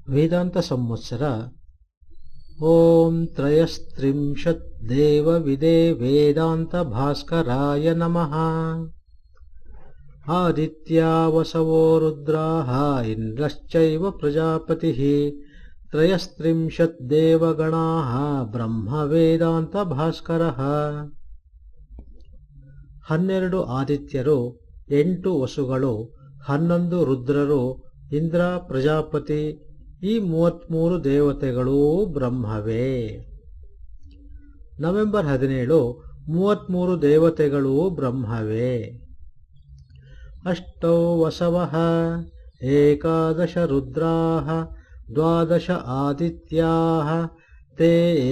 ವೇದಾಂತ ಸಂವತ್ಸರ ಓಂ ತ್ರಯಸ್ತ್ರಿಂಶತ್ ದೇವವಿದೇ ವೇದಾಂತ ಭಾಸ್ಕರಾಯ ನಮಃ. ಆದಿತ್ಯಾ ವಸವೋ ರುದ್ರಾಃ ಇಂದ್ರಶ್ಚೈವ ಪ್ರಜಾಪತಿಃ ತ್ರಯಸ್ತ್ರಿಂಶತ್ ದೇವಗಣಾಃ ಬ್ರಹ್ಮ ವೇದಾಂತ ಭಾಸ್ಕರಃ. 12 ಆದಿತ್ಯರು, 8 ವಸುಗಳು, 11 ರುದ್ರರು, ಇಂದ್ರ ಪ್ರಜಾಪತಿ, ಈ 33 ದೇವತೆಗಳೂ ಬ್ರಹ್ಮವೇ. ನವೆಂಬರ್ 17, 33 ದೇವತೆಗಳೂ ಬ್ರಹ್ಮವೇ. ಅಷ್ಟೌ ವಸವಃ ಏಕಾದಶ ರುದ್ರಾಃ ದ್ವಾದಶ ಆದಿತ್ಯಾಃ ತೇ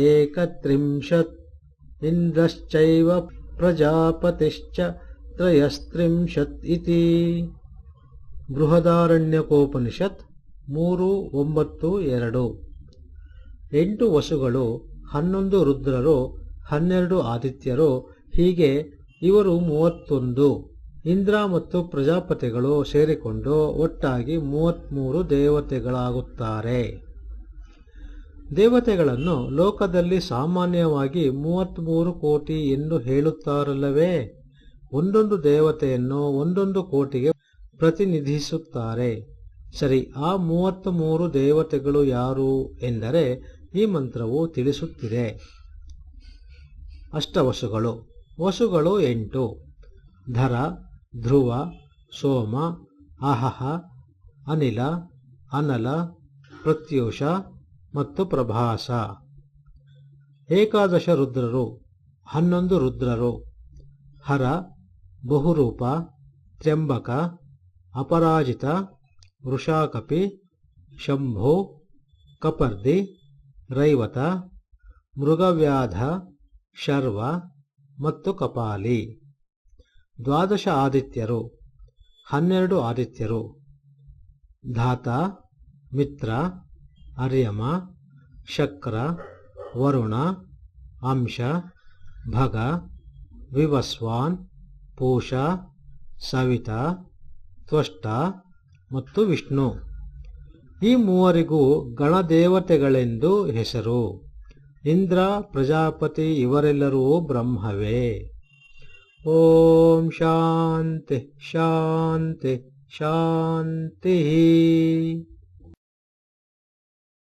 ಏಕತ್ರಿಂಶತ್ ಇಂದ್ರಶ್ಚೈವ ಪ್ರಜಾಪತಿಶ್ಚ ತ್ರಯಸ್ತ್ರಿಂಶತ್ ಇತಿ. ಬೃಹದಾರಣ್ಯಕೋಪನಿಷತ್ 3:9-2. 8 ವಸುಗಳು, 11 ರುದ್ರರು, 12 ಆದಿತ್ಯರು, ಹೀಗೆ ಇವರು 31. ಇಂದ್ರ ಮತ್ತು ಪ್ರಜಾಪತಿಗಳು ಸೇರಿಕೊಂಡು ಒಟ್ಟಾಗಿ 33 ದೇವತೆಗಳಾಗುತ್ತಾರೆ. ದೇವತೆಗಳನ್ನು ಲೋಕದಲ್ಲಿ ಸಾಮಾನ್ಯವಾಗಿ 33 ಕೋಟಿ ಎಂದು ಹೇಳುತ್ತಾರಲ್ಲವೇ. ಒಂದೊಂದು ದೇವತೆಯನ್ನು ಒಂದೊಂದು ಕೋಟಿಗೆ ಪ್ರತಿನಿಧಿಸುತ್ತಾರೆ. ಸರಿ, ಆ 33 ದೇವತೆಗಳು ಯಾರು ಎಂದರೆ ಈ ಮಂತ್ರವು ತಿಳಿಸುತ್ತಿದೆ. ಅಷ್ಟವಸುಗಳು. ವಸುಗಳು 8: ಧರ, ಧ್ರುವ, ಸೋಮ, ಅಹಹ, ಅನಿಲ, ಅನಲ, ಪ್ರತ್ಯೂಷ ಮತ್ತು ಪ್ರಭಾಸ. ಏಕಾದಶ ರುದ್ರರು, 11 ರುದ್ರರು: ಹರ, ಬಹುರೂಪ, ತ್ರ್ಯಂಬಕ, ಅಪರಾಜಿತ, ವೃಷಾಕಪಿ, ಶಂಭೋ, ಕಪರ್ದಿ, ರೈವತ, ಮೃಗವ್ಯಾಧ, ಶರ್ವ ಮತ್ತು ಕಪಾಲಿ. ದ್ವಾದಶ ಆದಿತ್ಯರು, 12 ಆದಿತ್ಯರು: ಧಾತ, ಮಿತ್ರ, ಅರ್ಯಮ, ಶಕ್ರ, ವರುಣ, ಅಂಶ, ಭಗ, ವಿವಸ್ವಾನ್, ಪೂಷ, ಸವಿತ, ತ್ವಷ್ಟ ಮತ್ತು ವಿಷ್ಣು. ಈ ಮೂವರಿಗೂ ಗಣದೇವತೆಗಳೆಂದು ಹೆಸರು. ಇಂದ್ರ, ಪ್ರಜಾಪತಿ ಇವರೆಲ್ಲರೂ ಬ್ರಹ್ಮವೇ. ಓಂ ಶಾಂತಿ ಶಾಂತಿ ಶಾಂತಿ.